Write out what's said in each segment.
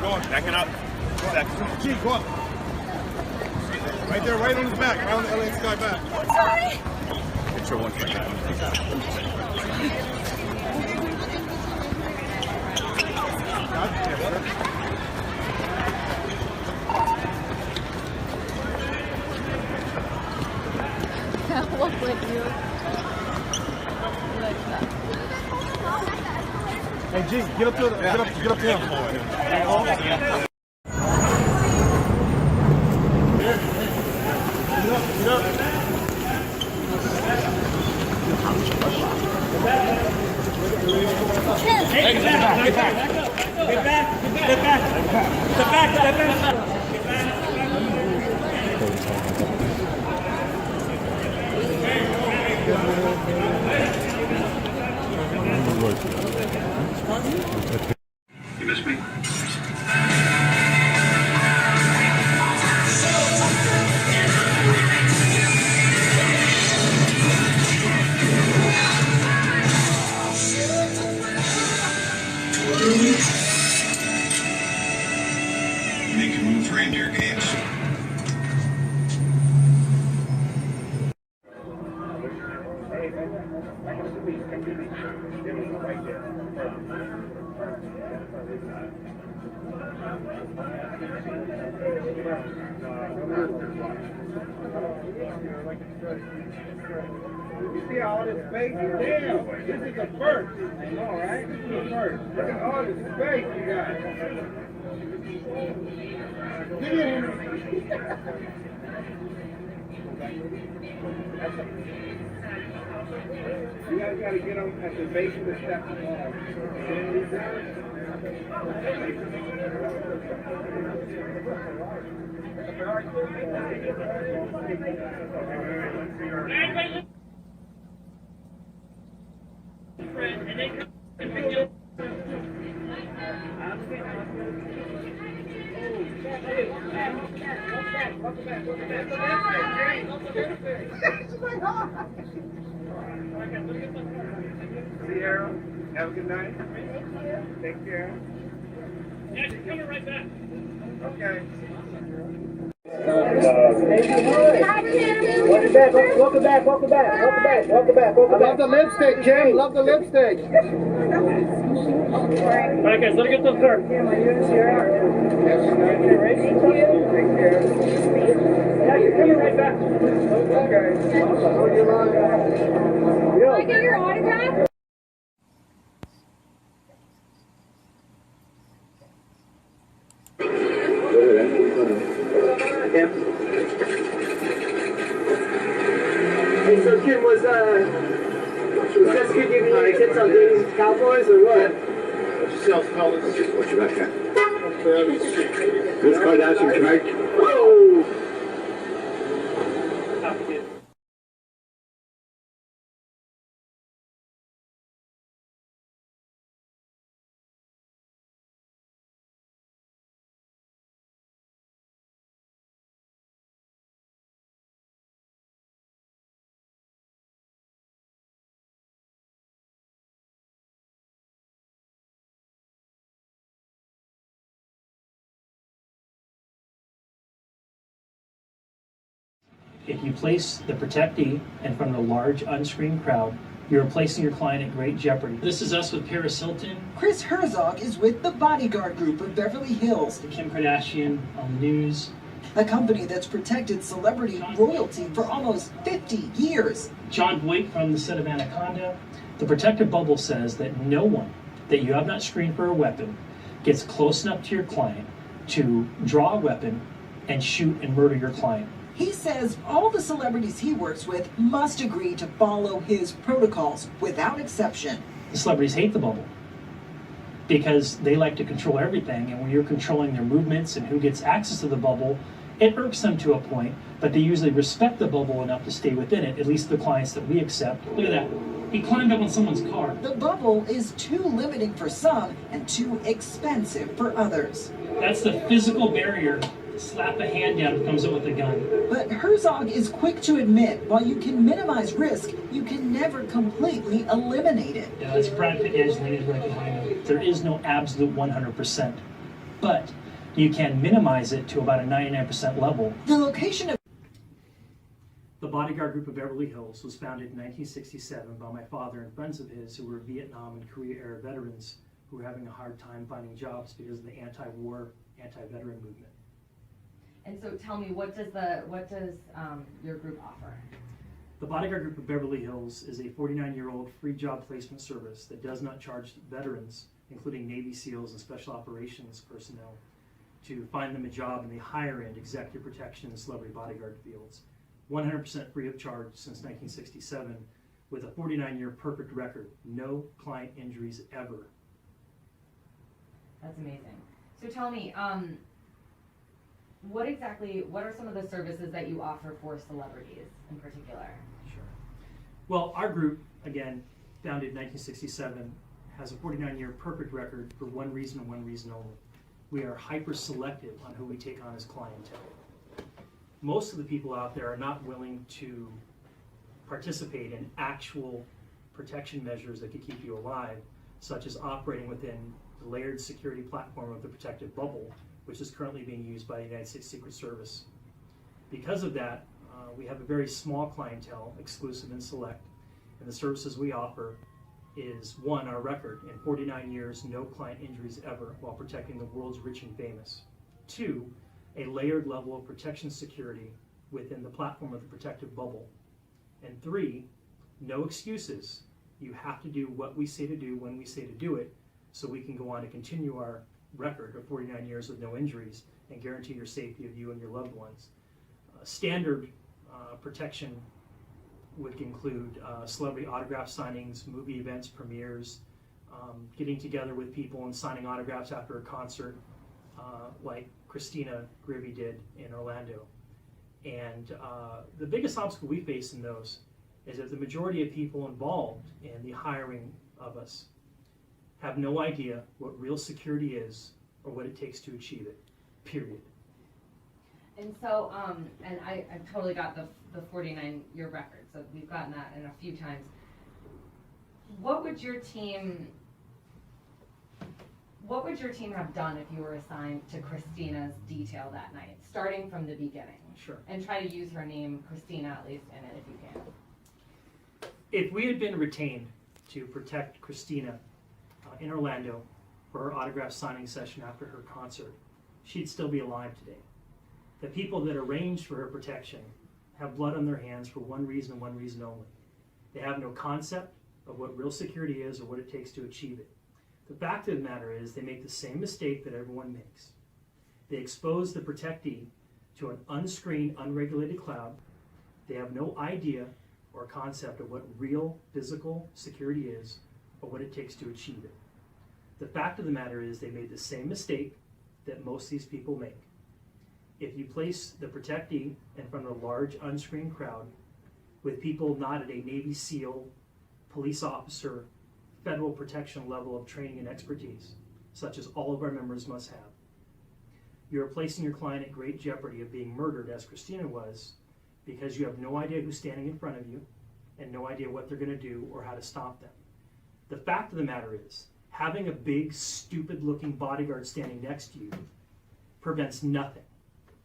going. Backing up. G, go up. Right there, right on his back, right on the LA Sky back. Sorry. Picture one for now. Look like you. Like that. Hey G, get up to him. Get up to him. Get up. Hey, get back. You miss me? Make a move for reindeer games. You see all this space? Damn, this is a first. All right, this is a first. Look at all this space you got. Get in here. You guys got to get them at the base of the steps. Sierra, have a good night. Thank you. Take care. Yeah, she's coming right back. Okay. Welcome back. I love the lipstick, Jim. Love the lipstick. All right, guys, let me get those cards. Thank you. Take care. Yeah, you're coming right back. Okay. Can I get your autograph? Hey, so Kim, was Jessica giving you tips on dating cowboys or what? Yourself, fellas. Watch your back. This Kardashian Kris. Whoa! If you place the protectee in front of a large unscreened crowd, you're placing your client at great jeopardy. This is us with Paris Hilton. Kris Herzog is with the Bodyguard group of Beverly Hills, Kim Kardashian on the news. a company that's protected celebrity royalty for almost 50 years. John Boyd from the set of Anaconda. The protective bubble says that no one that you have not screened for a weapon gets close enough to your client to draw a weapon and shoot and murder your client. He says all the celebrities he works with must agree to follow his protocols without exception. The celebrities hate the bubble because they like to control everything, and when you're controlling their movements and who gets access to the bubble, it irks them to a point, but they usually respect the bubble enough to stay within it, at least the clients that we accept. Look at that. He climbed up on someone's car. The bubble is too limiting for some and too expensive for others. That's the physical barrier. Slap a hand down and comes up with a gun. But Herzog is quick to admit, while you can minimize risk, you can never completely eliminate it. Yeah, that's Brad Pitt, Angelina right behind him. There is no absolute 100%. but you can minimize it to about a 99% level. The location of The Bodyguard Group of Beverly Hills was founded in 1967 by my father and friends of his who were Vietnam and Korea-era veterans who were having a hard time finding jobs because of the anti-war, anti-veteran movement. And so tell me, what does your group offer? The Bodyguard Group of Beverly Hills is a 49-year-old free job placement service that does not charge veterans, including Navy SEALs and Special Operations personnel, to find them a job in the higher-end executive protection and celebrity bodyguard fields. 100% free of charge since 1967, with a 49-year perfect record. No client injuries ever. That's amazing. So tell me, what are some of the services that you offer for celebrities in particular? Sure. Well, our group, again, founded in 1967, has a 49-year perfect record for one reason and one reason only. We are hyper-selective on who we take on as clientele. Most of the people out there are not willing to participate in actual protection measures that could keep you alive, such as operating within the layered security platform of the protective bubble, which is currently being used by the United States Secret Service. Because of that, we have a very small clientele, exclusive and select, and the services we offer is, one, our record, in 49 years, no client injuries ever while protecting the world's rich and famous. Two, a layered level of protection security within the platform of the protective bubble. And three, no excuses. You have to do what we say to do when we say to do it, so we can go on to continue our record of 49 years with no injuries and guarantee your safety of you and your loved ones. Standard protection would include celebrity autograph signings, movie events, premieres, getting together with people and signing autographs after a concert, like Christina Griffey did in Orlando. And the biggest obstacle we face in those is that the majority of people involved in the hiring of us have no idea what real security is or what it takes to achieve it, period. And so, and I've totally got the 49-year record, so we've gotten that in a few times. What would your team have done if you were assigned to Christina's detail that night, starting from the beginning? Sure. And try to use her name, Christina, at least in it if you can. If we had been retained to protect Christina in Orlando for her autograph signing session after her concert, she'd still be alive today. The people that arranged for her protection have blood on their hands for one reason and one reason only. They have no concept of what real security is or what it takes to achieve it. The fact of the matter is they make the same mistake that everyone makes. They expose the protectee to an unscreened, unregulated cloud. They have no idea or concept of what real physical security is or what it takes to achieve it. The fact of the matter is they made the same mistake that most of these people make. If you place the protectee in front of a large unscreened crowd with people not at a Navy SEAL, police officer, federal protection level of training and expertise, such as all of our members must have, you're placing your client at great jeopardy of being murdered, as Christina was, because you have no idea who's standing in front of you and no idea what they're going to do or how to stop them. The fact of the matter is, having a big, stupid-looking bodyguard standing next to you prevents nothing.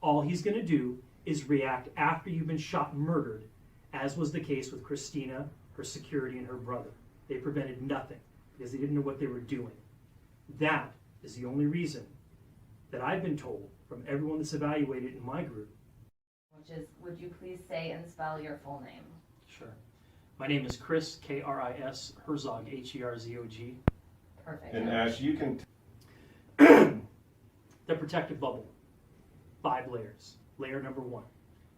All he's going to do is react after you've been shot and murdered, as was the case with Christina, her security, and her brother. They prevented nothing because they didn't know what they were doing. That is the only reason that I've been told from everyone that's evaluated in my group. Which is, would you please say and spell your full name? Sure. My name is Kris, K-R-I-S, Herzog, H-E-R-Z-O-G. Perfect. And Ash, you can... The protective bubble. 5 layers. Layer number 1.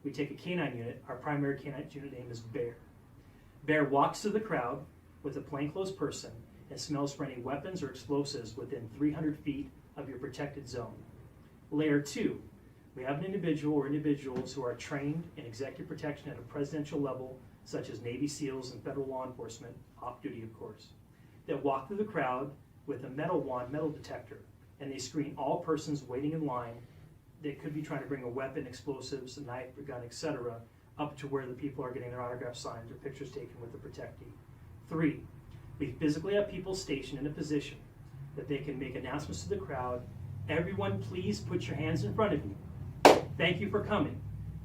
We take a canine unit. Our primary canine unit name is Bear. Bear walks through the crowd with a plainclothes person and smells for any weapons or explosives within 300 feet of your protected zone. Layer 2. We have an individual or individuals who are trained in executive protection at a presidential level, such as Navy SEALs and federal law enforcement, off duty of course, that walk through the crowd with a metal wand, metal detector, and they screen all persons waiting in line that could be trying to bring a weapon, explosives, a knife, a gun, etc., up to where the people are getting their autographs signed or pictures taken with the protectee. 3, we physically have people stationed in a position that they can make announcements to the crowd Everyone, please put your hands in front of you. Thank you for coming.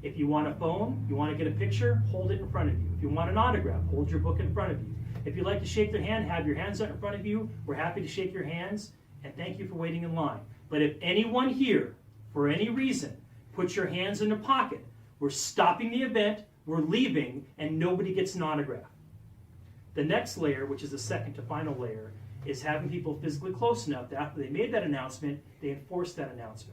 If you want a phone, you want to get a picture, hold it in front of you. If you want an autograph, hold your book in front of you. If you'd like to shake their hand, have your hands out in front of you. We're happy to shake your hands, and thank you for waiting in line. But if anyone here, for any reason, puts your hands in their pocket, we're stopping the event, we're leaving, and nobody gets an autograph. The next layer, which is the second to final layer, is having people physically close enough that after they made that announcement, they enforce that announcement.